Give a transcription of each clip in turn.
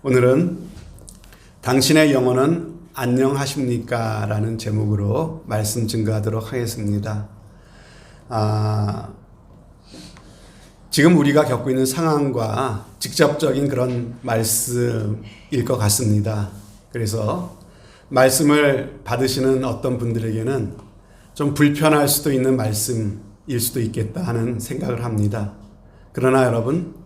오늘은 당신의 영혼은 안녕하십니까? 라는 제목으로 말씀 증거하도록 하겠습니다. 지금 우리가 겪고 있는 상황과 직접적인 그런 말씀일 것 같습니다. 그래서 말씀을 받으시는 어떤 분들에게는 좀 불편할 수도 있는 말씀일 수도 있겠다 하는 생각을 합니다. 그러나 여러분,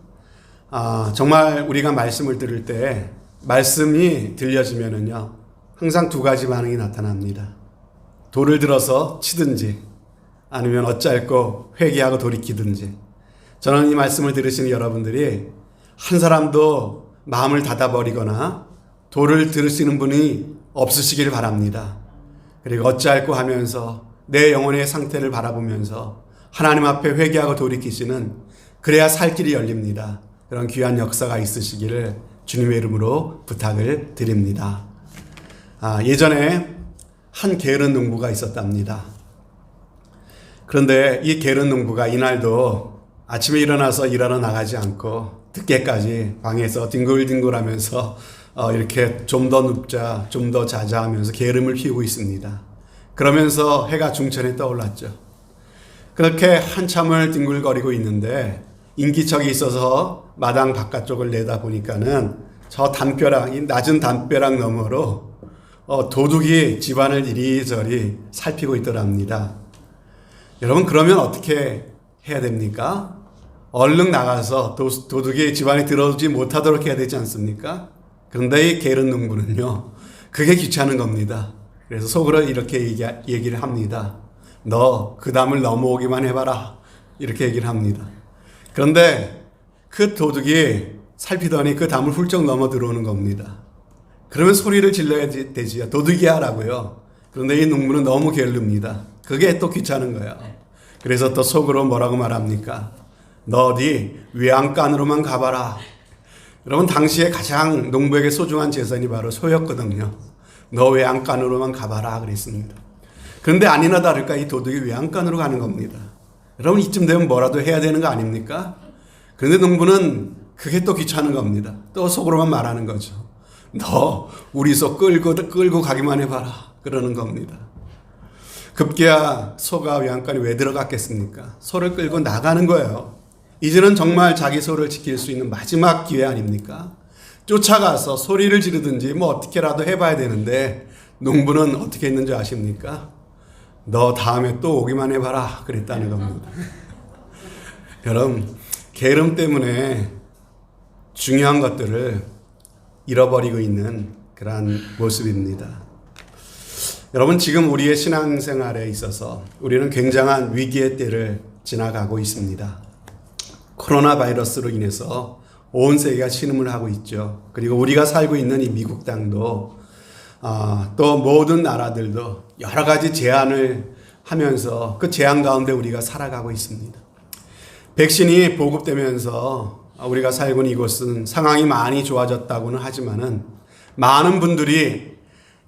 정말 우리가 말씀을 들을 때 말씀이 들려지면은요, 항상 두 가지 반응이 나타납니다. 돌을 들어서 치든지 아니면 어찌할꼬 회개하고 돌이키든지. 저는 이 말씀을 들으시는 여러분들이 한 사람도 마음을 닫아버리거나 돌을 들으시는 분이 없으시길 바랍니다. 그리고 어찌할꼬 하면서 내 영혼의 상태를 바라보면서 하나님 앞에 회개하고 돌이키시는, 그래야 살 길이 열립니다. 그런 귀한 역사가 있으시기를 주님의 이름으로 부탁을 드립니다. 예전에 한 게으른 농부가 있었답니다. 그런데 이 게으른 농부가 이날도 아침에 일어나서 일하러 나가지 않고 늦게까지 방에서 뒹굴뒹굴하면서 이렇게 좀 더 눕자, 좀 더 자자 하면서 게으름을 피우고 있습니다. 그러면서 해가 중천에 떠올랐죠. 그렇게 한참을 뒹굴거리고 있는데 인기척이 있어서 마당 바깥쪽을 내다보니까는 저 담벼락, 이 낮은 담벼락 너머로 도둑이 집안을 이리저리 살피고 있더랍니다. 여러분, 그러면 어떻게 해야 됩니까? 얼른 나가서 도둑이 집안에 들어오지 못하도록 해야 되지 않습니까? 그런데 이 게으른 농부는요, 그게 귀찮은 겁니다. 그래서 속으로 이렇게 얘기를 합니다. 너 그 담을 넘어오기만 해봐라. 이렇게 얘기를 합니다. 그런데 그 도둑이 살피더니 그 담을 훌쩍 넘어 들어오는 겁니다. 그러면 소리를 질러야 되지요. 도둑이야 라고요. 그런데 이 농부는 너무 게을릅니다. 그게 또 귀찮은 거예요. 그래서 또 속으로 뭐라고 말합니까? 너 어디 외양간으로만 가봐라. 여러분, 당시에 가장 농부에게 소중한 재산이 바로 소였거든요. 너 외양간으로만 가봐라 그랬습니다. 그런데 아니나 다를까 이 도둑이 외양간으로 가는 겁니다. 여러분, 이쯤 되면 뭐라도 해야 되는 거 아닙니까? 그런데 농부는 그게 또 귀찮은 겁니다. 또 속으로만 말하는 거죠. 너 우리 소 끌고 가기만 해봐라. 그러는 겁니다. 급기야 소가 외양간에 왜 들어갔겠습니까? 소를 끌고 나가는 거예요. 이제는 정말 자기 소를 지킬 수 있는 마지막 기회 아닙니까? 쫓아가서 소리를 지르든지 뭐 어떻게라도 해봐야 되는데 농부는 어떻게 했는지 아십니까? 너 다음에 또 오기만 해봐라 그랬다는 겁니다. 여러분, 게으름 때문에 중요한 것들을 잃어버리고 있는 그러한 모습입니다. 여러분, 지금 우리의 신앙생활에 있어서 우리는 굉장한 위기의 때를 지나가고 있습니다. 코로나 바이러스로 인해서 온 세계가 신음을 하고 있죠. 그리고 우리가 살고 있는 이 미국 땅도 또 모든 나라들도 여러 가지 제한을 하면서 그 제한 가운데 우리가 살아가고 있습니다. 백신이 보급되면서 우리가 살고 있는 이곳은 상황이 많이 좋아졌다고는 하지만은 많은 분들이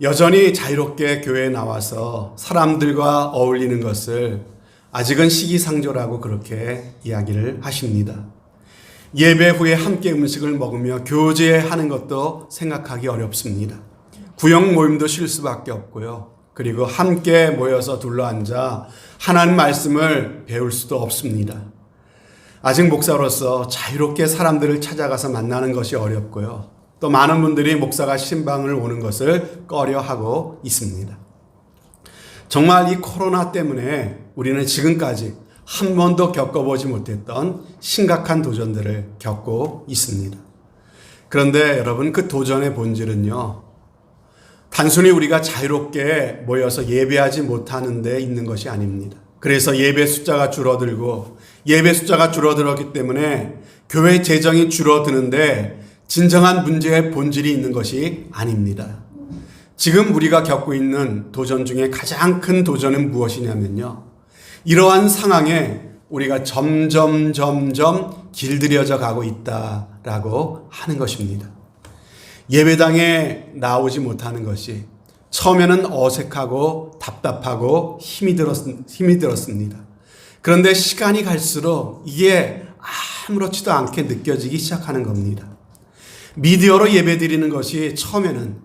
여전히 자유롭게 교회에 나와서 사람들과 어울리는 것을 아직은 시기상조라고 그렇게 이야기를 하십니다. 예배 후에 함께 음식을 먹으며 교제하는 것도 생각하기 어렵습니다. 구역 모임도 쉴 수밖에 없고요. 그리고 함께 모여서 둘러앉아 하나님 말씀을 배울 수도 없습니다. 아직 목사로서 자유롭게 사람들을 찾아가서 만나는 것이 어렵고요. 또 많은 분들이 목사가 신방을 오는 것을 꺼려하고 있습니다. 정말 이 코로나 때문에 우리는 지금까지 한 번도 겪어보지 못했던 심각한 도전들을 겪고 있습니다. 그런데 여러분, 그 도전의 본질은요, 단순히 우리가 자유롭게 모여서 예배하지 못하는 데 있는 것이 아닙니다. 그래서 예배 숫자가 줄어들고 예배 숫자가 줄어들었기 때문에 교회 재정이 줄어드는데 진정한 문제의 본질이 있는 것이 아닙니다. 지금 우리가 겪고 있는 도전 중에 가장 큰 도전은 무엇이냐면요, 이러한 상황에 우리가 점점 길들여져 가고 있다라고 하는 것입니다. 예배당에 나오지 못하는 것이 처음에는 어색하고 답답하고 힘이 들었습니다. 그런데 시간이 갈수록 이게 아무렇지도 않게 느껴지기 시작하는 겁니다. 미디어로 예배 드리는 것이 처음에는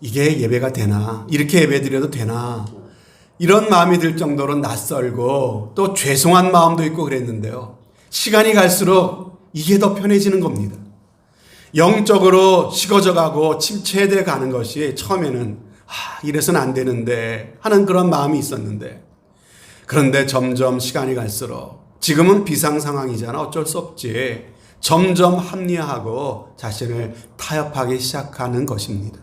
이게 예배가 되나? 이렇게 예배 드려도 되나? 이런 마음이 들 정도로 낯설고 또 죄송한 마음도 있고 그랬는데요. 시간이 갈수록 이게 더 편해지는 겁니다. 영적으로 식어져 가고 침체돼 가는 것이 처음에는 이래서는 안 되는데 하는 그런 마음이 있었는데, 그런데 점점 시간이 갈수록 지금은 비상 상황이잖아, 어쩔 수 없지, 점점 합리화하고 자신을 타협하기 시작하는 것입니다.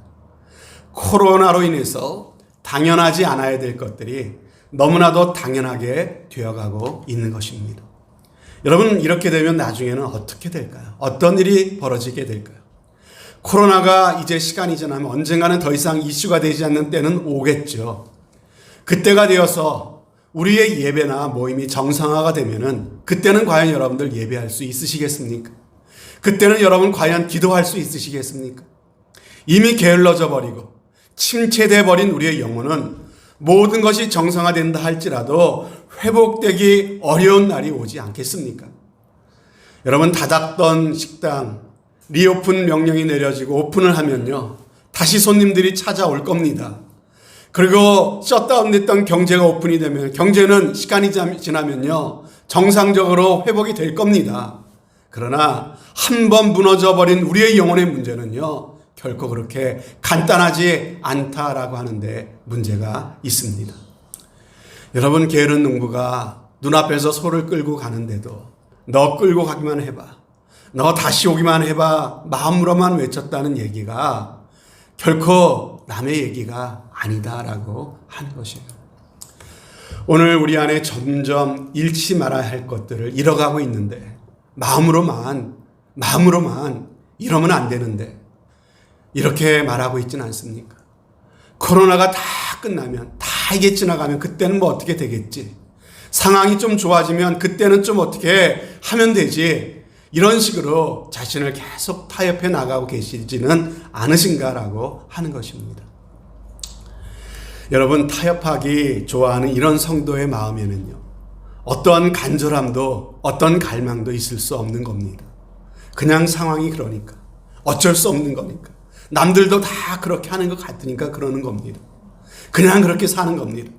코로나로 인해서 당연하지 않아야 될 것들이 너무나도 당연하게 되어가고 있는 것입니다. 여러분, 이렇게 되면 나중에는 어떻게 될까요? 어떤 일이 벌어지게 될까요? 코로나가 이제 시간이 지나면 언젠가는 더 이상 이슈가 되지 않는 때는 오겠죠. 그때가 되어서 우리의 예배나 모임이 정상화가 되면은 그때는 과연 여러분들 예배할 수 있으시겠습니까? 그때는 여러분 과연 기도할 수 있으시겠습니까? 이미 게을러져 버리고 침체돼 버린 우리의 영혼은 모든 것이 정상화된다 할지라도 회복되기 어려운 날이 오지 않겠습니까? 여러분, 닫았던 식당 리오픈 명령이 내려지고 오픈을 하면요, 다시 손님들이 찾아올 겁니다. 그리고 셧다운됐던 경제가 오픈이 되면 경제는 시간이 지나면요 정상적으로 회복이 될 겁니다. 그러나 한 번 무너져 버린 우리의 영혼의 문제는요 결코 그렇게 간단하지 않다라고 하는데 문제가 있습니다. 여러분, 게으른 농부가 눈앞에서 소를 끌고 가는데도 너 끌고 가기만 해봐, 너 다시 오기만 해봐 마음으로만 외쳤다는 얘기가 결코 남의 얘기가 아니다라고 하는 것이에요. 오늘 우리 안에 점점 잃지 말아야 할 것들을 잃어가고 있는데 마음으로만 이러면 안 되는데 이렇게 말하고 있지는 않습니까? 코로나가 다 끝나면, 다 이게 지나가면 그때는 뭐 어떻게 되겠지? 상황이 좀 좋아지면 그때는 좀 어떻게 하면 되지? 이런 식으로 자신을 계속 타협해 나가고 계시지는 않으신가라고 하는 것입니다. 여러분, 타협하기 좋아하는 이런 성도의 마음에는요 어떠한 간절함도 어떤 갈망도 있을 수 없는 겁니다. 그냥 상황이 그러니까, 어쩔 수 없는 거니까, 남들도 다 그렇게 하는 것 같으니까 그러는 겁니다. 그냥 그렇게 사는 겁니다.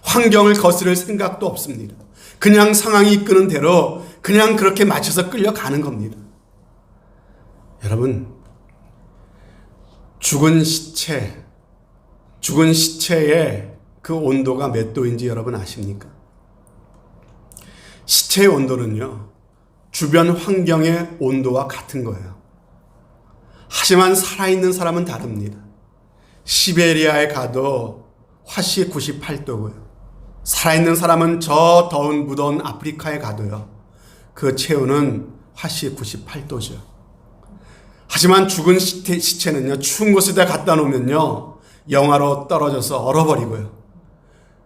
환경을 거스를 생각도 없습니다. 그냥 상황이 이끄는 대로 그냥 그렇게 맞춰서 끌려가는 겁니다. 여러분, 죽은 시체의 그 온도가 몇 도인지 여러분 아십니까? 시체의 온도는요 주변 환경의 온도와 같은 거예요. 하지만 살아있는 사람은 다릅니다. 시베리아에 가도 화씨 98도고요. 살아있는 사람은 저 더운 무더운 아프리카에 가도요 그 체온은 화씨 98도죠. 하지만 죽은 시체는요 추운 곳에다 갖다 놓으면요 영하로 떨어져서 얼어버리고요.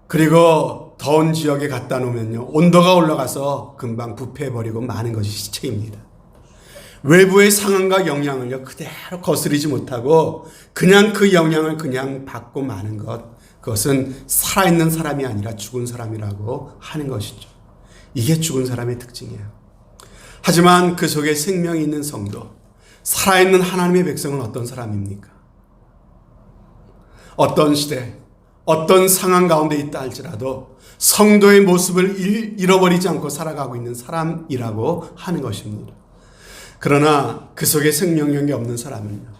그리고 더운 지역에 갖다 놓으면요 온도가 올라가서 금방 부패해버리고 마는 것이 시체입니다. 외부의 상황과 영향을요 그대로 거스르지 못하고 그냥 그 영향을 그냥 받고 마는 것, 그것은 살아있는 사람이 아니라 죽은 사람이라고 하는 것이죠. 이게 죽은 사람의 특징이에요. 하지만 그 속에 생명이 있는 성도, 살아있는 하나님의 백성은 어떤 사람입니까? 어떤 시대, 어떤 상황 가운데 있다 할지라도 성도의 모습을 잃어버리지 않고 살아가고 있는 사람이라고 하는 것입니다. 그러나 그 속에 생명력이 없는 사람은요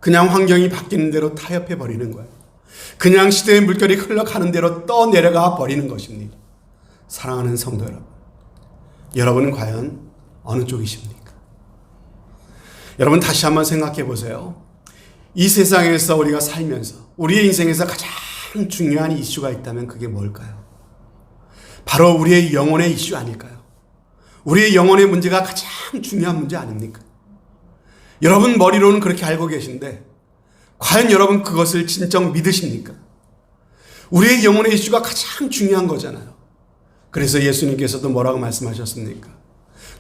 그냥 환경이 바뀌는 대로 타협해 버리는 거예요. 그냥 시대의 물결이 흘러가는 대로 떠내려가 버리는 것입니다. 사랑하는 성도 여러분, 여러분은 과연 어느 쪽이십니까? 여러분, 다시 한번 생각해 보세요. 이 세상에서 우리가 살면서 우리의 인생에서 가장 중요한 이슈가 있다면 그게 뭘까요? 바로 우리의 영혼의 이슈 아닐까요? 우리의 영혼의 문제가 가장 중요한 문제 아닙니까? 여러분 머리로는 그렇게 알고 계신데 과연 여러분 그것을 진정 믿으십니까? 우리의 영혼의 이슈가 가장 중요한 거잖아요. 그래서 예수님께서도 뭐라고 말씀하셨습니까?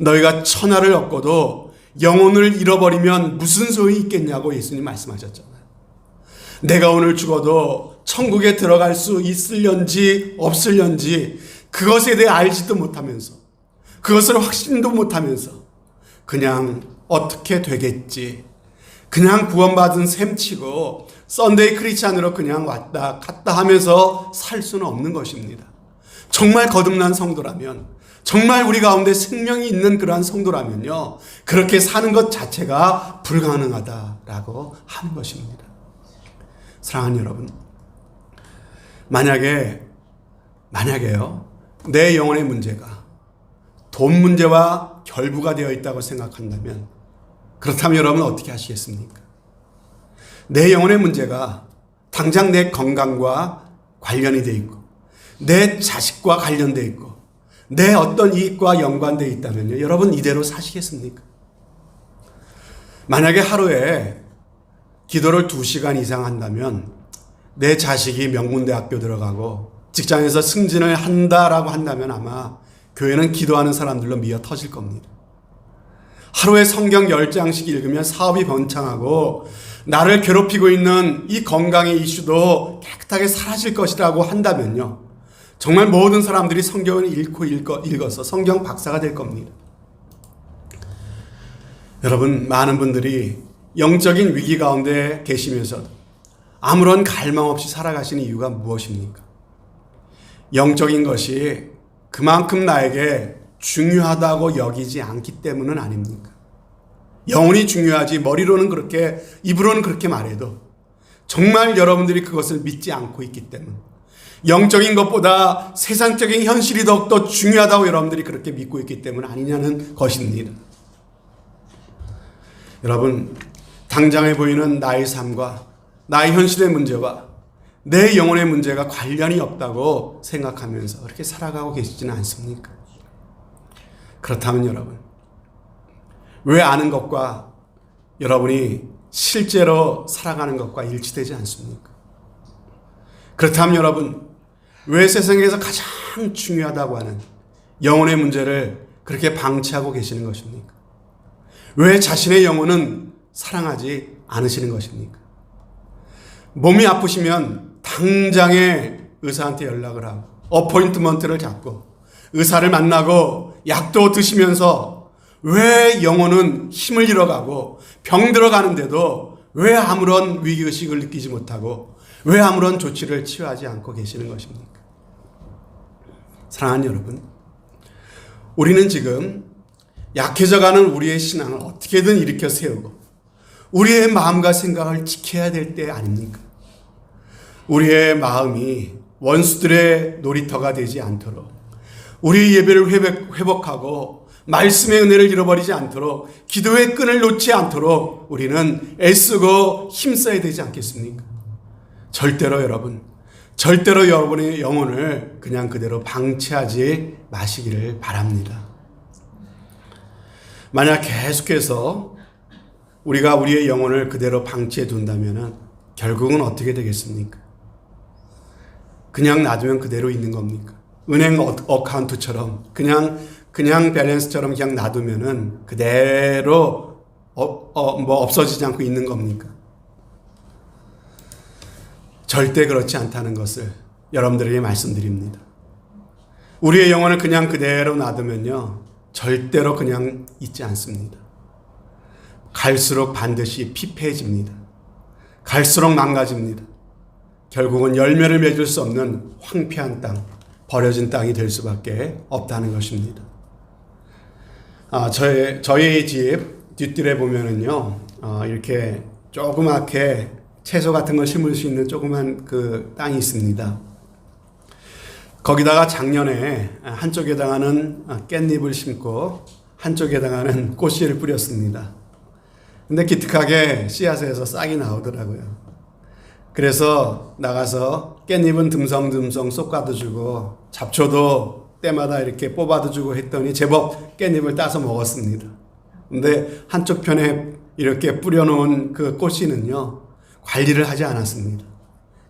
너희가 천하를 얻고도 영혼을 잃어버리면 무슨 소용이 있겠냐고 예수님 말씀하셨잖아요. 내가 오늘 죽어도 천국에 들어갈 수 있을런지 없을런지 그것에 대해 알지도 못하면서 그것을 확신도 못하면서 그냥 어떻게 되겠지, 그냥 구원받은 셈치고 썬데이 크리스찬으로 그냥 왔다 갔다 하면서 살 수는 없는 것입니다. 정말 거듭난 성도라면, 정말 우리 가운데 생명이 있는 그러한 성도라면요, 그렇게 사는 것 자체가 불가능하다라고 하는 것입니다. 사랑하는 여러분, 만약에요, 내 영혼의 문제가 돈 문제와 결부가 되어 있다고 생각한다면, 그렇다면 여러분 어떻게 하시겠습니까? 내 영혼의 문제가 당장 내 건강과 관련이 되어 있고, 내 자식과 관련되어 있고, 내 어떤 이익과 연관되어 있다면요, 여러분 이대로 사시겠습니까? 만약에 하루에 기도를 2시간 이상 한다면 내 자식이 명문대학교 들어가고 직장에서 승진을 한다라고 한다면 아마 교회는 기도하는 사람들로 미어 터질 겁니다. 하루에 성경 10장씩 읽으면 사업이 번창하고 나를 괴롭히고 있는 이 건강의 이슈도 깨끗하게 사라질 것이라고 한다면요, 정말 모든 사람들이 성경을 읽어서 성경 박사가 될 겁니다. 여러분, 많은 분들이 영적인 위기 가운데 계시면서도 아무런 갈망 없이 살아가시는 이유가 무엇입니까? 영적인 것이 그만큼 나에게 중요하다고 여기지 않기 때문은 아닙니까? 영혼이 중요하지 머리로는 그렇게, 입으로는 그렇게 말해도 정말 여러분들이 그것을 믿지 않고 있기 때문, 영적인 것보다 세상적인 현실이 더욱더 중요하다고 여러분들이 그렇게 믿고 있기 때문 아니냐는 것입니다. 여러분, 당장에 보이는 나의 삶과 나의 현실의 문제와 내 영혼의 문제가 관련이 없다고 생각하면서 그렇게 살아가고 계시지는 않습니까? 그렇다면 여러분, 왜 아는 것과 여러분이 실제로 살아가는 것과 일치되지 않습니까? 그렇다면 여러분, 왜 세상에서 가장 중요하다고 하는 영혼의 문제를 그렇게 방치하고 계시는 것입니까? 왜 자신의 영혼은 사랑하지 않으시는 것입니까? 몸이 아프시면 당장에 의사한테 연락을 하고 어포인트먼트를 잡고 의사를 만나고 약도 드시면서 왜 영혼은 힘을 잃어가고 병들어가는데도 왜 아무런 위기의식을 느끼지 못하고 왜 아무런 조치를 취하지 않고 계시는 것입니까? 사랑하는 여러분, 우리는 지금 약해져가는 우리의 신앙을 어떻게든 일으켜 세우고 우리의 마음과 생각을 지켜야 될 때 아닙니까? 우리의 마음이 원수들의 놀이터가 되지 않도록, 우리의 예배를 회복하고 말씀의 은혜를 잃어버리지 않도록, 기도의 끈을 놓지 않도록 우리는 애쓰고 힘써야 되지 않겠습니까? 절대로 여러분의 영혼을 그냥 그대로 방치하지 마시기를 바랍니다. 만약 계속해서 우리가 우리의 영혼을 그대로 방치해 둔다면 결국은 어떻게 되겠습니까? 그냥 놔두면 그대로 있는 겁니까? 은행 어카운트처럼 그냥 밸런스처럼 그냥 놔두면은 그대로 없어지지 않고 있는 겁니까? 절대 그렇지 않다는 것을 여러분들에게 말씀드립니다. 우리의 영혼을 그냥 그대로 놔두면요, 절대로 그냥 있지 않습니다. 갈수록 반드시 피폐해집니다. 갈수록 망가집니다. 결국은 열매를 맺을 수 없는 황폐한 땅, 버려진 땅이 될 수밖에 없다는 것입니다. 저희 집 뒷뜰에 보면은요, 이렇게 조그맣게 채소 같은 걸 심을 수 있는 조그만 그 땅이 있습니다. 거기다가 작년에 한쪽에다가는 깻잎을 심고 한쪽에다가는 꽃씨를 뿌렸습니다. 근데 기특하게 씨앗에서 싹이 나오더라고요. 그래서 나가서 깻잎은 듬성듬성 쏙가도 주고 잡초도 때마다 이렇게 뽑아도 주고 했더니 제법 깻잎을 따서 먹었습니다. 근데 한쪽 편에 이렇게 뿌려놓은 그 꽃씨는요, 관리를 하지 않았습니다.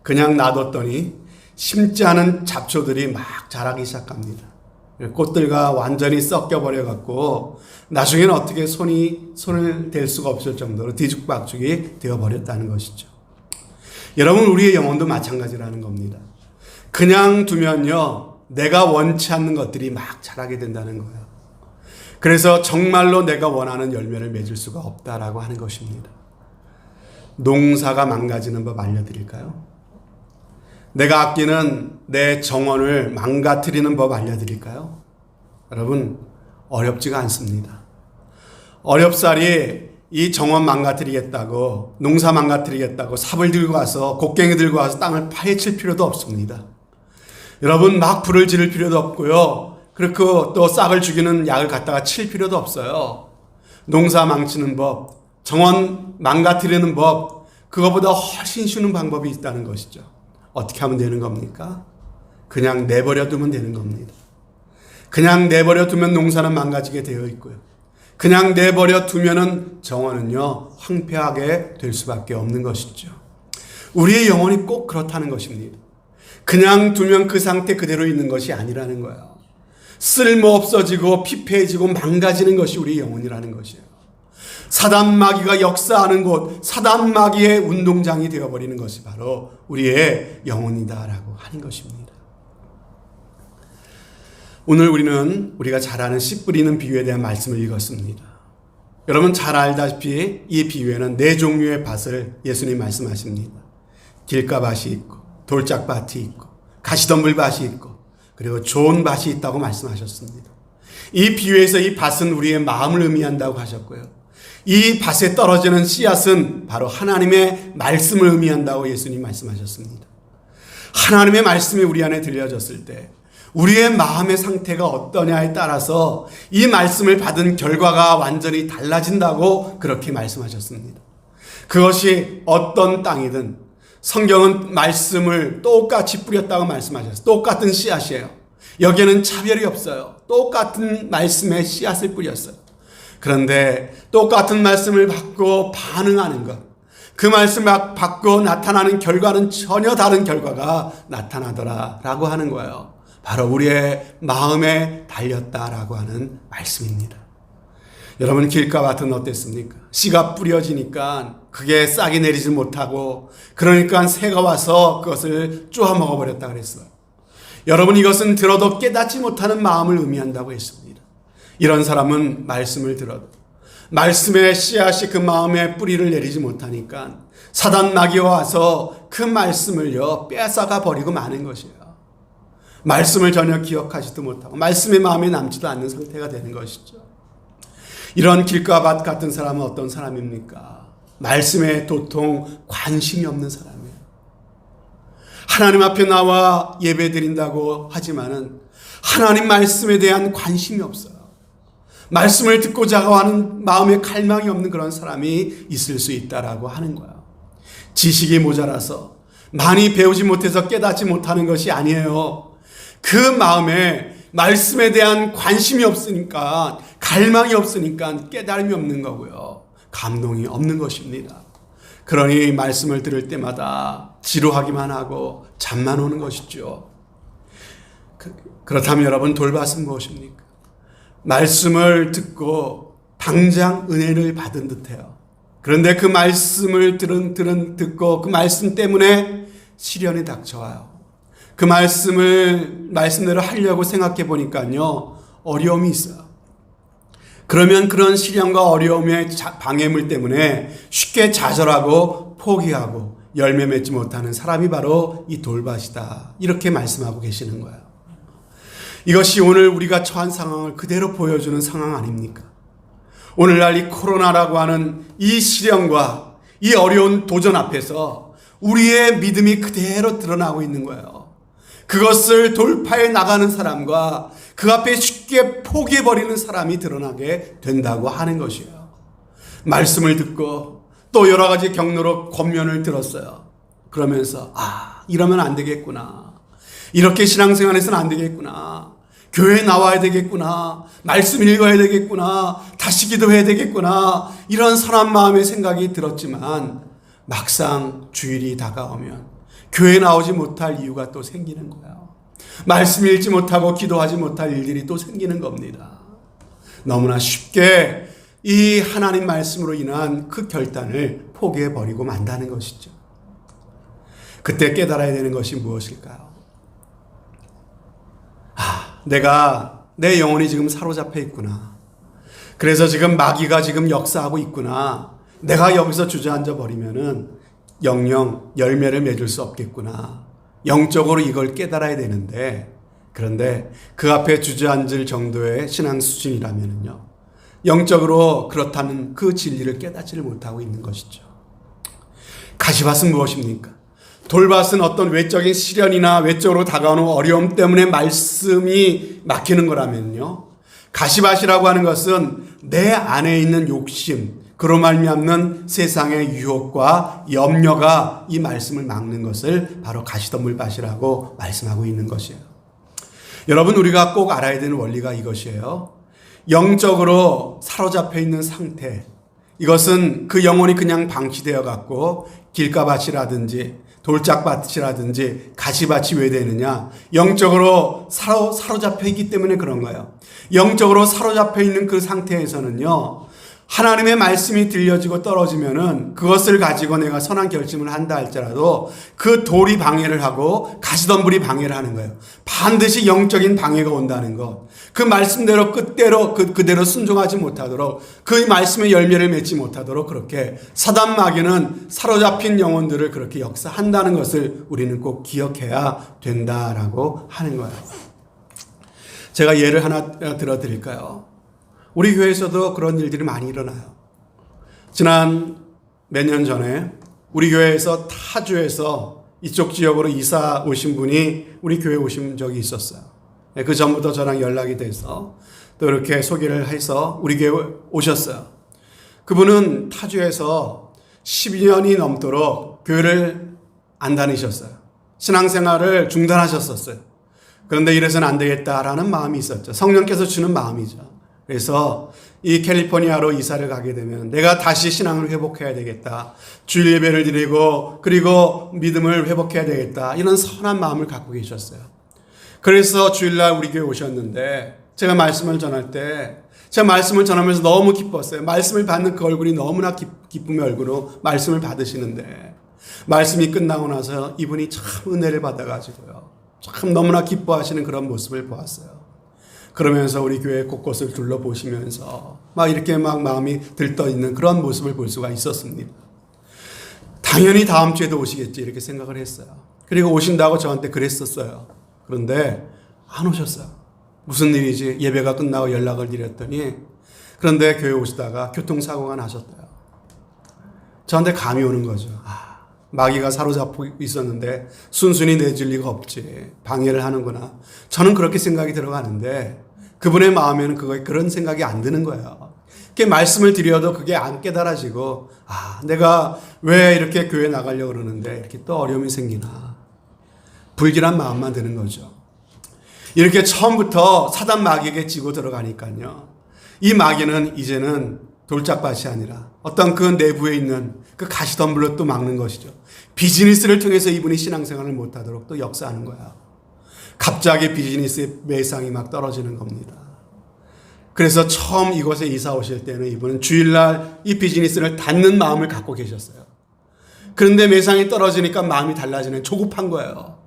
그냥 놔뒀더니 심지 않은 잡초들이 막 자라기 시작합니다. 꽃들과 완전히 썩겨버려갖고 나중에는 어떻게 손을 댈 수가 없을 정도로 뒤죽박죽이 되어버렸다는 것이죠. 여러분, 우리의 영혼도 마찬가지라는 겁니다. 그냥 두면요, 내가 원치 않는 것들이 막 자라게 된다는 거예요. 그래서 정말로 내가 원하는 열매를 맺을 수가 없다라고 하는 것입니다. 농사가 망가지는 법 알려드릴까요? 내가 아끼는 내 정원을 망가뜨리는 법 알려드릴까요? 여러분, 어렵지가 않습니다. 어렵사리 이 정원 망가뜨리겠다고, 농사 망가뜨리겠다고 삽을 들고 와서, 곡괭이 들고 와서 땅을 파헤칠 필요도 없습니다. 여러분, 막 불을 지를 필요도 없고요. 그리고 또 싹을 죽이는 약을 갖다가 칠 필요도 없어요. 농사 망치는 법, 정원 망가뜨리는 법, 그거보다 훨씬 쉬운 방법이 있다는 것이죠. 어떻게 하면 되는 겁니까? 그냥 내버려 두면 되는 겁니다. 그냥 내버려 두면 농사는 망가지게 되어 있고요. 그냥 내버려 두면은 정원은요, 황폐하게 될 수밖에 없는 것이죠. 우리의 영혼이 꼭 그렇다는 것입니다. 그냥 두면 그 상태 그대로 있는 것이 아니라는 거예요. 쓸모없어지고 피폐해지고 망가지는 것이 우리의 영혼이라는 것이에요. 사단 마귀가 역사하는 곳, 사단 마귀의 운동장이 되어버리는 것이 바로 우리의 영혼이다라고 하는 것입니다. 오늘 우리가 잘 아는 씨 뿌리는 비유에 대한 말씀을 읽었습니다. 여러분 잘 알다시피 이 비유에는 네 종류의 밭을 예수님 말씀하십니다. 길가밭이 있고 돌짝밭이 있고 가시덤불밭이 있고 그리고 좋은 밭이 있다고 말씀하셨습니다. 이 비유에서 이 밭은 우리의 마음을 의미한다고 하셨고요. 이 밭에 떨어지는 씨앗은 바로 하나님의 말씀을 의미한다고 예수님 말씀하셨습니다. 하나님의 말씀이 우리 안에 들려졌을 때 우리의 마음의 상태가 어떠냐에 따라서 이 말씀을 받은 결과가 완전히 달라진다고 그렇게 말씀하셨습니다. 그것이 어떤 땅이든 성경은 말씀을 똑같이 뿌렸다고 말씀하셨어요. 똑같은 씨앗이에요. 여기에는 차별이 없어요. 똑같은 말씀의 씨앗을 뿌렸어요. 그런데 똑같은 말씀을 받고 반응하는 것, 그 말씀을 받고 나타나는 결과는 전혀 다른 결과가 나타나더라라고 하는 거예요. 바로 우리의 마음에 달렸다라고 하는 말씀입니다. 여러분 길가밭은 어땠습니까? 씨가 뿌려지니까 그게 싹이 내리지 못하고 그러니까 새가 와서 그것을 쪼아 먹어버렸다 그랬어요. 여러분 이것은 들어도 깨닫지 못하는 마음을 의미한다고 했습니다. 이런 사람은 말씀을 들어도 말씀의 씨앗이 그 마음에 뿌리를 내리지 못하니까 사단 마귀가 와서 그 말씀을요 빼앗아가 버리고 마는 것이에요. 말씀을 전혀 기억하지도 못하고 말씀의 마음에 남지도 않는 상태가 되는 것이죠. 이런 길가밭 같은 사람은 어떤 사람입니까? 말씀에 도통 관심이 없는 사람이에요. 하나님 앞에 나와 예배 드린다고 하지만은 하나님 말씀에 대한 관심이 없어요. 말씀을 듣고자 하는 마음에 갈망이 없는 그런 사람이 있을 수 있다라고 하는 거예요. 지식이 모자라서 많이 배우지 못해서 깨닫지 못하는 것이 아니에요. 그 마음에 말씀에 대한 관심이 없으니까 갈망이 없으니까 깨달음이 없는 거고요. 감동이 없는 것입니다. 그러니 말씀을 들을 때마다 지루하기만 하고 잠만 오는 것이죠. 그렇다면 여러분 돌밭은 무엇입니까? 말씀을 듣고 당장 은혜를 받은 듯해요. 그런데 그 말씀을 듣고 그 말씀 때문에 시련이 닥쳐와요. 그 말씀대로 하려고 생각해 보니까요, 어려움이 있어요. 그러면 그런 시련과 어려움의 방해물 때문에 쉽게 좌절하고 포기하고 열매 맺지 못하는 사람이 바로 이 돌밭이다. 이렇게 말씀하고 계시는 거예요. 이것이 오늘 우리가 처한 상황을 그대로 보여주는 상황 아닙니까? 오늘날 이 코로나라고 하는 이 시련과 이 어려운 도전 앞에서 우리의 믿음이 그대로 드러나고 있는 거예요. 그것을 돌파해 나가는 사람과 그 앞에 쉽게 포기해버리는 사람이 드러나게 된다고 하는 것이에요. 말씀을 듣고 또 여러 가지 경로로 권면을 들었어요. 그러면서 이러면 안 되겠구나. 이렇게 신앙생활에서는 안 되겠구나. 교회에 나와야 되겠구나. 말씀 읽어야 되겠구나. 다시 기도해야 되겠구나. 이런 선한 마음의 생각이 들었지만 막상 주일이 다가오면 교회에 나오지 못할 이유가 또 생기는 거예요. 말씀 읽지 못하고 기도하지 못할 일들이 또 생기는 겁니다. 너무나 쉽게 이 하나님 말씀으로 인한 그 결단을 포기해버리고 만다는 것이죠. 그때 깨달아야 되는 것이 무엇일까요? 내 영혼이 지금 사로잡혀 있구나. 그래서 지금 마귀가 지금 역사하고 있구나. 내가 여기서 주저앉아 버리면은 영영 열매를 맺을 수 없겠구나. 영적으로 이걸 깨달아야 되는데, 그런데 그 앞에 주저앉을 정도의 신앙 수준이라면요, 영적으로 그렇다는 그 진리를 깨닫지를 못하고 있는 것이죠. 가시밭은 무엇입니까? 돌밭은 어떤 외적인 시련이나 외적으로 다가오는 어려움 때문에 말씀이 막히는 거라면요, 가시밭이라고 하는 것은 내 안에 있는 욕심, 그로 말미암는 세상의 유혹과 염려가 이 말씀을 막는 것을 바로 가시덤불밭이라고 말씀하고 있는 것이에요. 여러분, 우리가 꼭 알아야 되는 원리가 이것이에요. 영적으로 사로잡혀 있는 상태, 이것은 그 영혼이 그냥 방치되어 갖고 길가밭이라든지 돌짝밭이라든지 가시밭이 왜 되느냐? 영적으로 사로잡혀 있기 때문에 그런 거예요. 영적으로 사로잡혀 있는 그 상태에서는요, 하나님의 말씀이 들려지고 떨어지면은 그것을 가지고 내가 선한 결심을 한다 할지라도 그 돌이 방해를 하고 가시덤불이 방해를 하는 거예요. 반드시 영적인 방해가 온다는 것. 그 말씀대로 그대로 순종하지 못하도록, 그 말씀의 열매를 맺지 못하도록 그렇게 사단 마귀는 사로잡힌 영혼들을 그렇게 역사한다는 것을 우리는 꼭 기억해야 된다라고 하는 거예요. 제가 예를 하나 들어드릴까요? 우리 교회에서도 그런 일들이 많이 일어나요. 지난 몇 년 전에 우리 교회에서 타주에서 이쪽 지역으로 이사 오신 분이 우리 교회에 오신 적이 있었어요. 그 전부터 저랑 연락이 돼서 또 이렇게 소개를 해서 우리 교회에 오셨어요. 그분은 타주에서 12년이 넘도록 교회를 안 다니셨어요. 신앙생활을 중단하셨었어요. 그런데 이래서는 안 되겠다라는 마음이 있었죠. 성령께서 주는 마음이죠. 그래서 이 캘리포니아로 이사를 가게 되면 내가 다시 신앙을 회복해야 되겠다. 주일 예배를 드리고 그리고 믿음을 회복해야 되겠다. 이런 선한 마음을 갖고 계셨어요. 그래서 주일날 우리 교회 오셨는데 제가 말씀을 전할 때 제가 말씀을 전하면서 너무 기뻤어요. 말씀을 받는 그 얼굴이 너무나 기쁨의 얼굴로 말씀을 받으시는데 말씀이 끝나고 나서 이분이 참 은혜를 받아가지고요, 참 너무나 기뻐하시는 그런 모습을 보았어요. 그러면서 우리 교회 곳곳을 둘러보시면서 막 이렇게 막 마음이 들떠 있는 그런 모습을 볼 수가 있었습니다. 당연히 다음 주에도 오시겠지 이렇게 생각을 했어요. 그리고 오신다고 저한테 그랬었어요. 그런데 안 오셨어요. 무슨 일이지? 예배가 끝나고 연락을 드렸더니 그런데 교회 오시다가 교통사고가 나셨대요. 저한테 감이 오는 거죠. 마귀가 사로잡고 있었는데 순순히 내줄 리가 없지. 방해를 하는구나. 저는 그렇게 생각이 들어가는데 그분의 마음에는 그런 생각이 안 드는 거예요. 그게 말씀을 드려도 그게 안 깨달아지고 내가 왜 이렇게 교회 나가려고 그러는데 이렇게 또 어려움이 생기나. 불길한 마음만 드는 거죠. 이렇게 처음부터 사단 마귀에게 지고 들어가니까요, 이 마귀는 이제는 돌짝밭이 아니라 어떤 그 내부에 있는 그 가시덤불로 또 막는 것이죠. 비즈니스를 통해서 이분이 신앙생활을 못하도록 또 역사하는 거야. 갑자기 비즈니스의 매상이 막 떨어지는 겁니다. 그래서 처음 이곳에 이사 오실 때는 이분은 주일날 이 비즈니스를 닫는 마음을 갖고 계셨어요. 그런데 매상이 떨어지니까 마음이 달라지는, 조급한 거예요.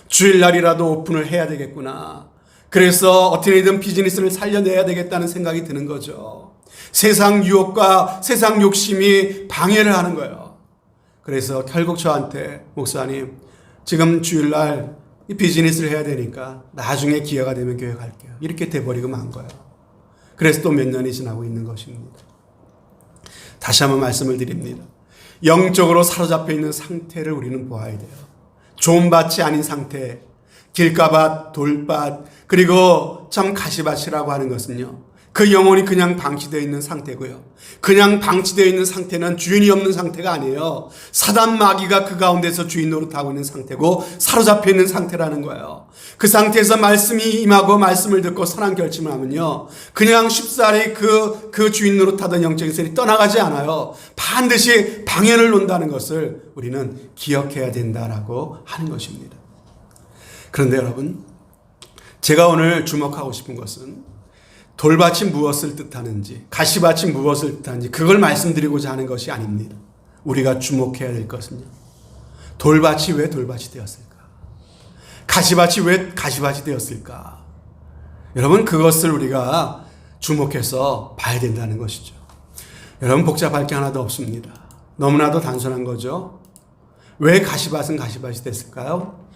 주일날이라도 오픈을 해야 되겠구나. 그래서 어떻게든 비즈니스를 살려내야 되겠다는 생각이 드는 거죠. 세상 유혹과 세상 욕심이 방해를 하는 거예요. 그래서 결국 저한테, 목사님, 지금 주일날 이 비즈니스를 해야 되니까 나중에 기회가 되면 교회 갈게요. 이렇게 돼버리고 만 거예요. 그래서 또 몇 년이 지나고 있는 것입니다. 다시 한번 말씀을 드립니다. 영적으로 사로잡혀 있는 상태를 우리는 보아야 돼요. 좋은 밭이 아닌 상태, 길가밭, 돌밭, 그리고 참 가시밭이라고 하는 것은요, 그 영혼이 그냥 방치되어 있는 상태고요. 그냥 방치되어 있는 상태는 주인이 없는 상태가 아니에요. 사단 마귀가 그 가운데서 주인 노릇하고 있는 상태고 사로잡혀 있는 상태라는 거예요. 그 상태에서 말씀이 임하고 말씀을 듣고 선한 결심을 하면요, 그냥 쉽사리 그 주인 노릇하던 영적인 세력이 떠나가지 않아요. 반드시 방해를 놓는다는 것을 우리는 기억해야 된다라고 하는 것입니다. 그런데 여러분, 제가 오늘 주목하고 싶은 것은 돌밭이 무엇을 뜻하는지, 가시밭이 무엇을 뜻하는지 그걸 말씀드리고자 하는 것이 아닙니다. 우리가 주목해야 될 것은요, 돌밭이 왜 돌밭이 되었을까? 가시밭이 왜 가시밭이 되었을까? 여러분, 그것을 우리가 주목해서 봐야 된다는 것이죠. 여러분, 복잡할 게 하나도 없습니다. 너무나도 단순한 거죠. 왜 가시밭은 가시밭이 됐을까요?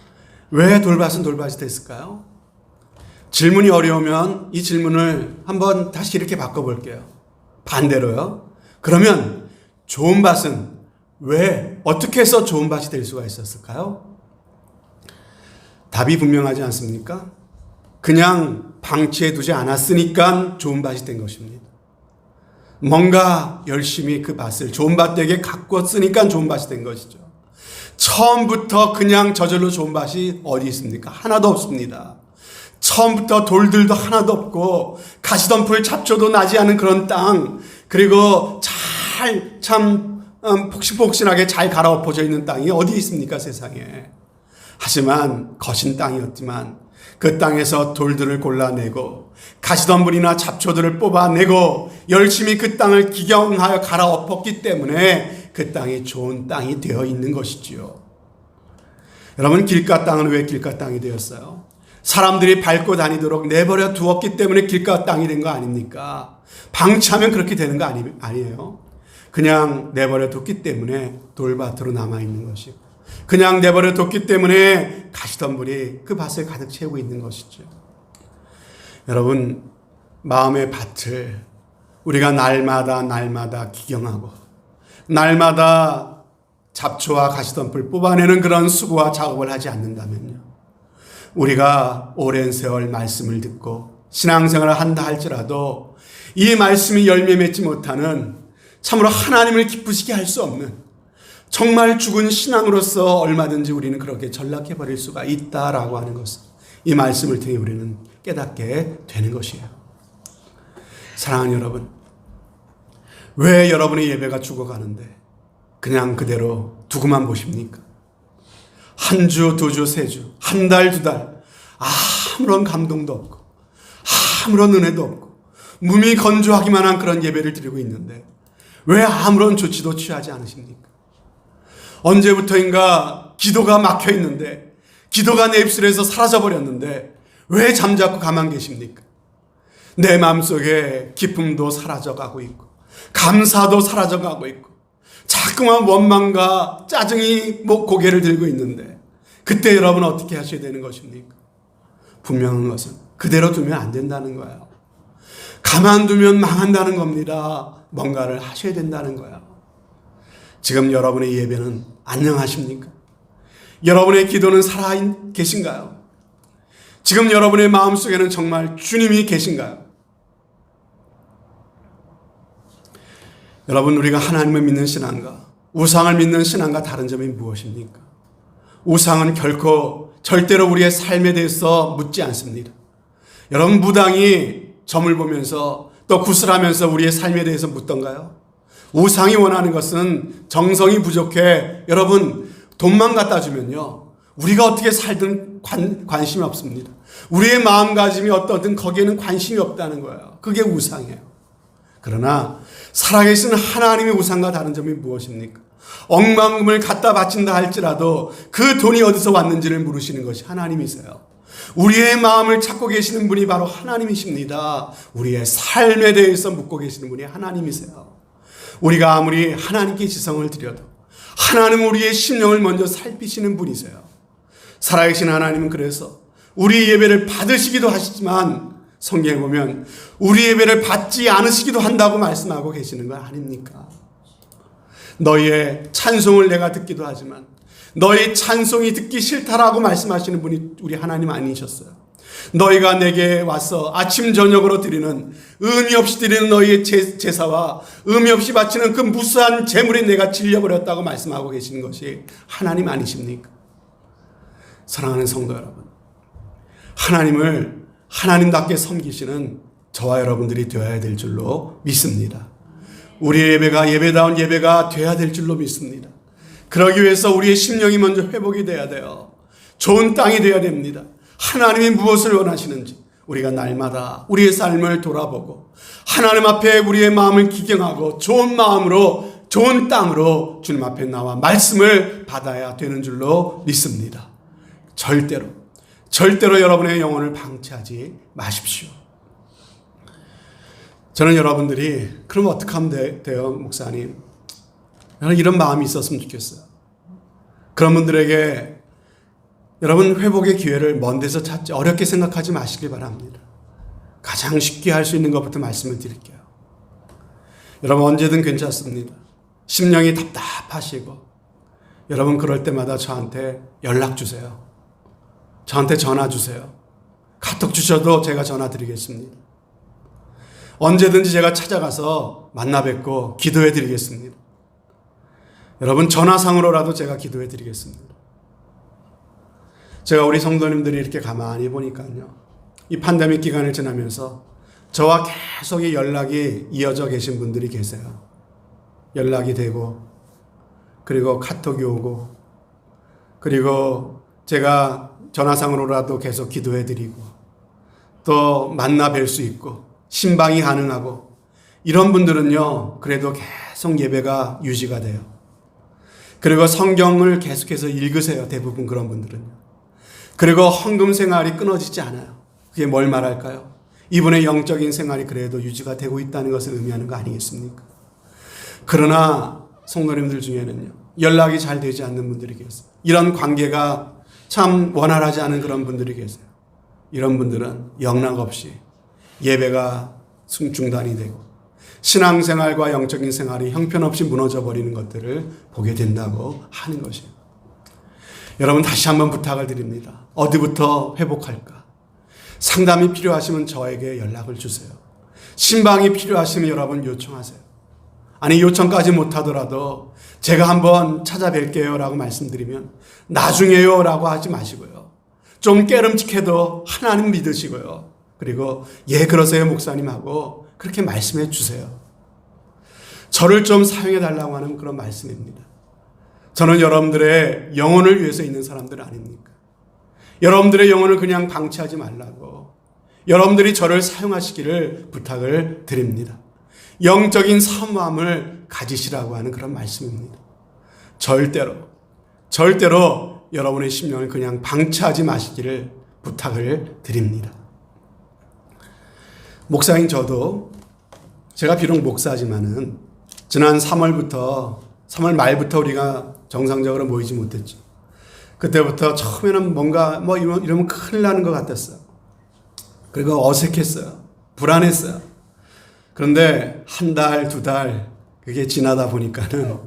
왜 돌밭은 돌밭이 됐을까요? 질문이 어려우면 이 질문을 한번 다시 이렇게 바꿔볼게요. 반대로요. 그러면 좋은 밭은 왜, 어떻게 해서 좋은 밭이 될 수가 있었을까요? 답이 분명하지 않습니까? 그냥 방치해 두지 않았으니까 좋은 밭이 된 것입니다. 뭔가 열심히 그 밭을 좋은 밭 되게 가꿨으니까 좋은 밭이 된 것이죠. 처음부터 그냥 저절로 좋은 밭이 어디 있습니까? 하나도 없습니다. 처음부터 돌들도 하나도 없고 가시덤불 잡초도 나지 않은 그런 땅, 그리고 폭신폭신하게 잘 갈아엎어져 있는 땅이 어디 있습니까, 세상에. 하지만 거신 땅이었지만 그 땅에서 돌들을 골라내고 가시덤불이나 잡초들을 뽑아내고 열심히 그 땅을 기경하여 갈아엎었기 때문에 그 땅이 좋은 땅이 되어 있는 것이지요. 여러분, 길가 땅은 왜 길가 땅이 되었어요? 사람들이 밟고 다니도록 내버려 두었기 때문에 길가 땅이 된 거 아닙니까? 방치하면 그렇게 되는 거 아니에요. 그냥 내버려 뒀기 때문에 돌밭으로 남아있는 것이고, 그냥 내버려 뒀기 때문에 가시덤불이 그 밭을 가득 채우고 있는 것이죠. 여러분, 마음의 밭을 우리가 날마다 기경하고 날마다 잡초와 가시덤불 뽑아내는 그런 수고와 작업을 하지 않는다면요, 우리가 오랜 세월 말씀을 듣고 신앙생활을 한다 할지라도 이 말씀이 열매 맺지 못하는, 참으로 하나님을 기쁘시게 할 수 없는 정말 죽은 신앙으로서 얼마든지 우리는 그렇게 전락해버릴 수가 있다라고 하는 것을 이 말씀을 통해 우리는 깨닫게 되는 것이에요. 사랑하는 여러분, 왜 여러분의 예배가 죽어가는데 그냥 그대로 두고만 보십니까? 한 주, 두 주, 세 주, 한 달, 두 달, 아무런 감동도 없고 아무런 은혜도 없고 몸이 건조하기만 한 그런 예배를 드리고 있는데 왜 아무런 조치도 취하지 않으십니까? 언제부터인가 기도가 막혀 있는데, 기도가 내 입술에서 사라져버렸는데 왜 잠자코 가만 계십니까? 내 마음속에 기쁨도 사라져가고 있고 감사도 사라져가고 있고 자꾸만 원망과 짜증이 고개를 들고 있는데, 그때 여러분 어떻게 하셔야 되는 것입니까? 분명한 것은 그대로 두면 안 된다는 거예요. 가만두면 망한다는 겁니다. 뭔가를 하셔야 된다는 거예요. 지금 여러분의 예배는 안녕하십니까? 여러분의 기도는 살아 계신가요? 지금 여러분의 마음속에는 정말 주님이 계신가요? 여러분, 우리가 하나님을 믿는 신앙과 우상을 믿는 신앙과 다른 점이 무엇입니까? 우상은 결코 절대로 우리의 삶에 대해서 묻지 않습니다. 여러분, 무당이 점을 보면서 또 구슬하면서 우리의 삶에 대해서 묻던가요? 우상이 원하는 것은 정성이 부족해, 여러분 돈만 갖다 주면요 우리가 어떻게 살든 관심이 없습니다. 우리의 마음가짐이 어떠든 거기에는 관심이 없다는 거예요. 그게 우상이에요. 그러나 살아계신 하나님의 우상과 다른 점이 무엇입니까? 억만금을 갖다 바친다 할지라도 그 돈이 어디서 왔는지를 물으시는 것이 하나님이세요. 우리의 마음을 찾고 계시는 분이 바로 하나님이십니다. 우리의 삶에 대해서 묻고 계시는 분이 하나님이세요. 우리가 아무리 하나님께 지성을 드려도 하나님은 우리의 심령을 먼저 살피시는 분이세요. 살아계신 하나님은 그래서 우리 예배를 받으시기도 하시지만 성경에 보면 우리 예배를 받지 않으시기도 한다고 말씀하고 계시는 건 아닙니까? 너희의 찬송을 내가 듣기도 하지만 너희 찬송이 듣기 싫다라고 말씀하시는 분이 우리 하나님 아니셨어요. 너희가 내게 와서 아침 저녁으로 드리는, 의미 없이 드리는 너희의 제사와 의미 없이 바치는 그 무수한 재물에 내가 질려버렸다고 말씀하고 계시는 것이 하나님 아니십니까? 사랑하는 성도 여러분, 하나님을 하나님답게 섬기시는 저와 여러분들이 되어야 될 줄로 믿습니다. 우리의 예배가 예배다운 예배가 되어야 될 줄로 믿습니다. 그러기 위해서 우리의 심령이 먼저 회복이 돼야 돼요. 좋은 땅이 되어야 됩니다. 하나님이 무엇을 원하시는지 우리가 날마다 우리의 삶을 돌아보고 하나님 앞에 우리의 마음을 기경하고 좋은 마음으로, 좋은 땅으로 주님 앞에 나와 말씀을 받아야 되는 줄로 믿습니다. 절대로 여러분의 영혼을 방치하지 마십시오. 저는 여러분들이 그럼 어떻게 하면 돼요, 목사님? 저는 이런 마음이 있었으면 좋겠어요. 그런 분들에게 여러분 회복의 기회를 먼 데서 찾지 어렵게 생각하지 마시길 바랍니다. 가장 쉽게 할 수 있는 것부터 말씀을 드릴게요. 여러분 언제든 괜찮습니다. 심령이 답답하시고 여러분 그럴 때마다 저한테 연락 주세요. 저한테 전화 주세요. 카톡 주셔도 제가 전화 드리겠습니다. 언제든지 제가 찾아가서 만나 뵙고 기도해 드리겠습니다. 여러분 전화상으로라도 제가 기도해 드리겠습니다. 제가 우리 성도님들이 이렇게 가만히 보니까요. 이 팬데믹 기간을 지나면서 저와 계속 연락이 이어져 계신 분들이 계세요. 연락이 되고 그리고 카톡이 오고 그리고 제가 전화상으로라도 계속 기도해 드리고 또 만나 뵐 수 있고 신방이 가능하고 이런 분들은요. 그래도 계속 예배가 유지가 돼요. 그리고 성경을 계속해서 읽으세요. 대부분 그런 분들은요. 그리고 헌금 생활이 끊어지지 않아요. 그게 뭘 말할까요? 이분의 영적인 생활이 그래도 유지가 되고 있다는 것을 의미하는 거 아니겠습니까? 그러나 성도님들 중에는요. 연락이 잘 되지 않는 분들이 계세요. 이런 관계가 참 원활하지 않은 그런 분들이 계세요. 이런 분들은 영락 없이 예배가 중단이 되고 신앙생활과 영적인 생활이 형편없이 무너져 버리는 것들을 보게 된다고 하는 것이에요. 여러분 다시 한번 부탁을 드립니다. 어디부터 회복할까? 상담이 필요하시면 저에게 연락을 주세요. 신방이 필요하시면 여러분 요청하세요. 아니 요청까지 못하더라도 제가 한번 찾아뵐게요 라고 말씀드리면 나중에요 라고 하지 마시고요. 좀 깨름직해도 하나님 믿으시고요. 그리고 예 그러세요 목사님 하고 그렇게 말씀해 주세요. 저를 좀 사용해 달라고 하는 그런 말씀입니다. 저는 여러분들의 영혼을 위해서 있는 사람들 아닙니까? 여러분들의 영혼을 그냥 방치하지 말라고 여러분들이 저를 사용하시기를 부탁을 드립니다. 영적인 사모함을 가지시라고 하는 그런 말씀입니다. 절대로 여러분의 심령을 그냥 방치하지 마시기를 부탁을 드립니다. 목사인 저도 제가 비록 목사지만은 지난 3월 말부터 우리가 정상적으로 모이지 못했죠. 그때부터 처음에는 뭔가 이러면 큰일 나는 것 같았어요. 그리고 어색했어요. 불안했어요. 그런데 한 달, 두 달 그게 지나다 보니까는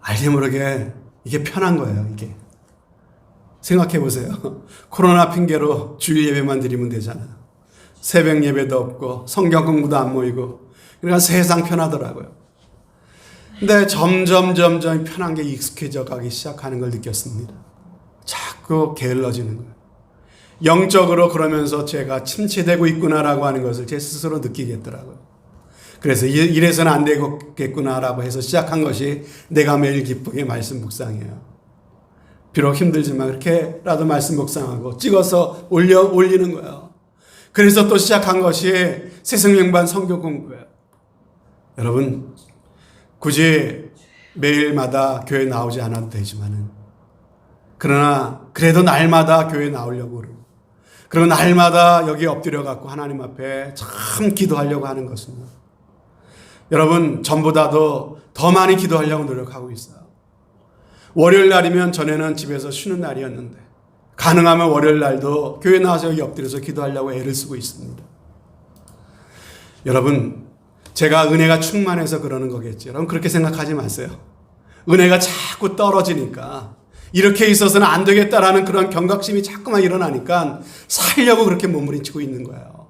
알게 모르게 이게 편한 거예요. 이게 생각해 보세요. 코로나 핑계로 주일 예배만 드리면 되잖아요. 새벽 예배도 없고 성경 공부도 안 모이고 그러니까 세상 편하더라고요. 근데 점점 편한 게 익숙해져 가기 시작하는 걸 느꼈습니다. 자꾸 게을러지는 거예요. 영적으로 그러면서 제가 침체되고 있구나라고 하는 것을 제 스스로 느끼겠더라고요. 그래서 이래서는 안 되겠구나라고 해서 시작한 것이 내가 매일 기쁘게 말씀 묵상이에요. 비록 힘들지만 그렇게라도 말씀 묵상하고 찍어서 올리는 거예요. 그래서 또 시작한 것이 새생명반 성경 공부예요. 여러분 굳이 매일마다 교회 나오지 않아도 되지만은 그러나 그래도 날마다 교회 나오려고 그리고 날마다 여기 엎드려 갖고 하나님 앞에 참 기도하려고 하는 것입니다. 여러분 전보다도 더 많이 기도하려고 노력하고 있어요. 월요일 날이면 전에는 집에서 쉬는 날이었는데 가능하면 월요일 날도 교회 나와서 여기 엎드려서 기도하려고 애를 쓰고 있습니다. 여러분 제가 은혜가 충만해서 그러는 거겠죠. 여러분 그렇게 생각하지 마세요. 은혜가 자꾸 떨어지니까 이렇게 있어서는 안 되겠다라는 그런 경각심이 자꾸만 일어나니까 살려고 그렇게 몸부림치고 있는 거예요.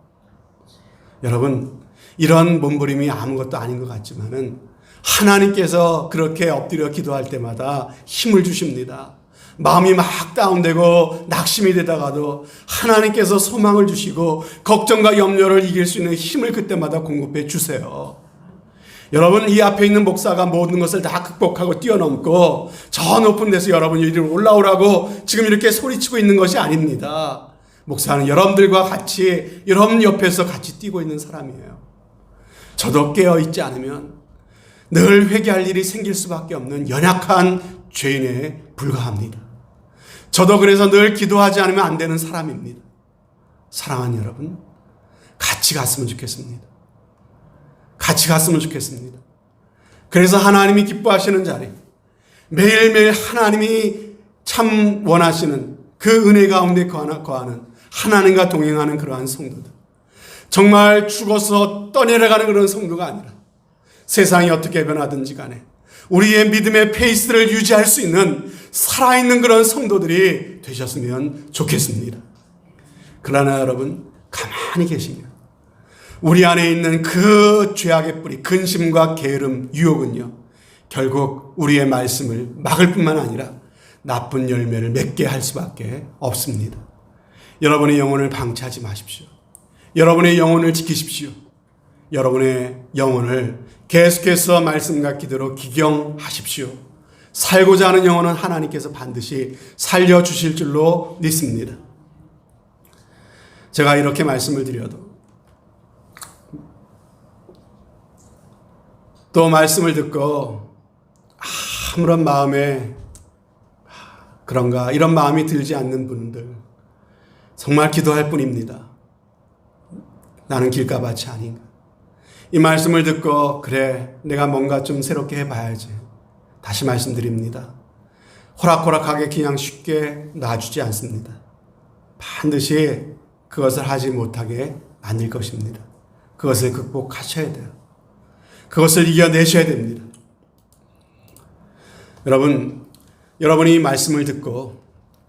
여러분 이런 몸부림이 아무것도 아닌 것 같지만은 하나님께서 그렇게 엎드려 기도할 때마다 힘을 주십니다. 마음이 막 다운되고 낙심이 되다가도 하나님께서 소망을 주시고 걱정과 염려를 이길 수 있는 힘을 그때마다 공급해 주세요. 여러분 이 앞에 있는 목사가 모든 것을 다 극복하고 뛰어넘고 저 높은 데서 여러분이 이리로 올라오라고 지금 이렇게 소리치고 있는 것이 아닙니다. 목사는 여러분들과 같이 여러분 옆에서 같이 뛰고 있는 사람이에요. 저도 깨어있지 않으면 늘 회개할 일이 생길 수밖에 없는 연약한 죄인에 불과합니다. 저도 그래서 늘 기도하지 않으면 안 되는 사람입니다. 사랑하는 여러분, 같이 갔으면 좋겠습니다. 같이 갔으면 좋겠습니다. 그래서 하나님이 기뻐하시는 자리, 매일매일 하나님이 참 원하시는 그 은혜 가운데 거하는 하나님과 동행하는 그러한 성도들, 정말 죽어서 떠내려가는 그런 성도가 아니라 세상이 어떻게 변하든지 간에 우리의 믿음의 페이스를 유지할 수 있는 살아있는 그런 성도들이 되셨으면 좋겠습니다. 그러나 여러분, 가만히 계시면 우리 안에 있는 그 죄악의 뿌리, 근심과 게으름, 유혹은요, 결국 우리의 말씀을 막을 뿐만 아니라 나쁜 열매를 맺게 할 수밖에 없습니다. 여러분의 영혼을 방치하지 마십시오. 여러분의 영혼을 지키십시오. 여러분의 영혼을 계속해서 말씀과 기도로 기경하십시오. 살고자 하는 영혼은 하나님께서 반드시 살려주실 줄로 믿습니다. 제가 이렇게 말씀을 드려도 또 말씀을 듣고 아무런 마음에 그런가 이런 마음이 들지 않는 분들 정말 기도할 뿐입니다. 나는 길가밭이 아닌가. 이 말씀을 듣고 그래 내가 뭔가 좀 새롭게 해봐야지. 다시 말씀드립니다. 호락호락하게 그냥 쉽게 놔주지 않습니다. 반드시 그것을 하지 못하게 만들 것입니다. 그것을 극복하셔야 돼요. 그것을 이겨내셔야 됩니다. 여러분이 이 말씀을 듣고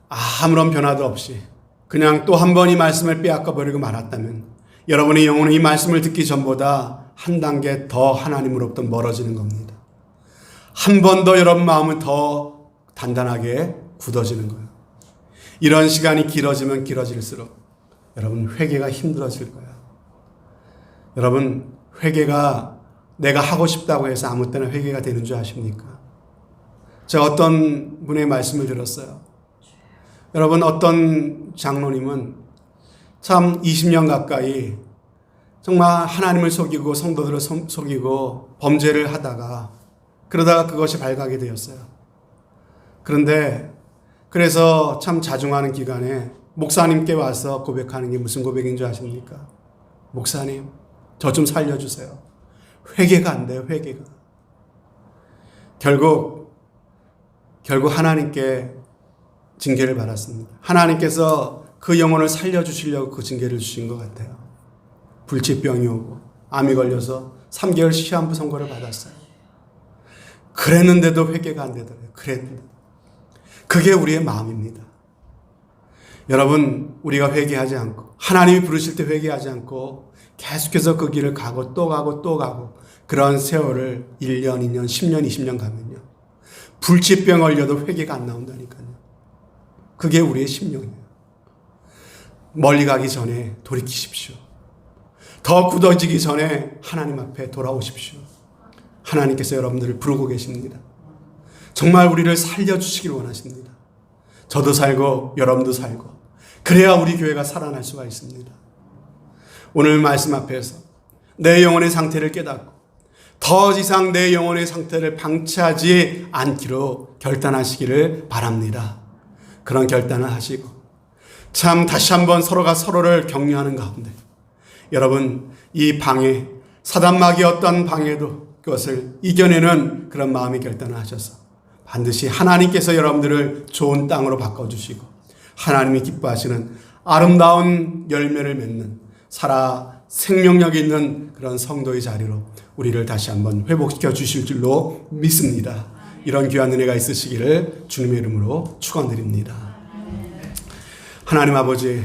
아무런 변화도 없이 그냥 또 한 번 이 말씀을 빼앗겨 버리고 말았다면 여러분의 영혼은 이 말씀을 듣기 전보다 한 단계 더 하나님으로부터 멀어지는 겁니다. 한 번 더 여러분 마음은 더 단단하게 굳어지는 거예요. 이런 시간이 길어지면 길어질수록 여러분 회개가 힘들어질 거예요. 여러분 회개가 내가 하고 싶다고 해서 아무 때나 회개가 되는 줄 아십니까? 제가 어떤 분의 말씀을 들었어요. 여러분 어떤 장로님은 참 20년 가까이 정말 하나님을 속이고 성도들을 속이고 범죄를 하다가 그러다가 그것이 발각이 되었어요. 그래서 참 자중하는 기간에 목사님께 와서 고백하는 게 무슨 고백인 줄 아십니까? 목사님, 저 좀 살려주세요. 회개가 안 돼요, 회개가. 결국 하나님께 징계를 받았습니다. 하나님께서 그 영혼을 살려주시려고 그 징계를 주신 것 같아요. 불치병이 오고 암이 걸려서 3개월 시한부 선고를 받았어요. 그랬는데도 회개가 안 되더라고요. 그게 우리의 마음입니다. 여러분, 우리가 회개하지 않고 하나님이 부르실 때 회개하지 않고 계속해서 그 길을 가고 또 가고 그런 세월을 1년, 2년, 10년, 20년 가면요. 불치병 걸려도 회개가 안 나온다니까요. 그게 우리의 심령이에요. 멀리 가기 전에 돌이키십시오. 더 굳어지기 전에 하나님 앞에 돌아오십시오. 하나님께서 여러분들을 부르고 계십니다. 정말 우리를 살려주시길 원하십니다. 저도 살고 여러분도 살고 그래야 우리 교회가 살아날 수가 있습니다. 오늘 말씀 앞에서 내 영혼의 상태를 깨닫고 더 이상 내 영혼의 상태를 방치하지 않기로 결단하시기를 바랍니다. 그런 결단을 하시고 참 다시 한번 서로가 서로를 격려하는 가운데 여러분 이 방해, 사단마귀 어떤 방해도 그것을 이겨내는 그런 마음의 결단을 하셔서 반드시 하나님께서 여러분들을 좋은 땅으로 바꿔주시고 하나님이 기뻐하시는 아름다운 열매를 맺는 살아 생명력 있는 그런 성도의 자리로 우리를 다시 한번 회복시켜 주실 줄로 믿습니다. 이런 귀한 은혜가 있으시기를 주님의 이름으로 축원드립니다. 하나님 아버지,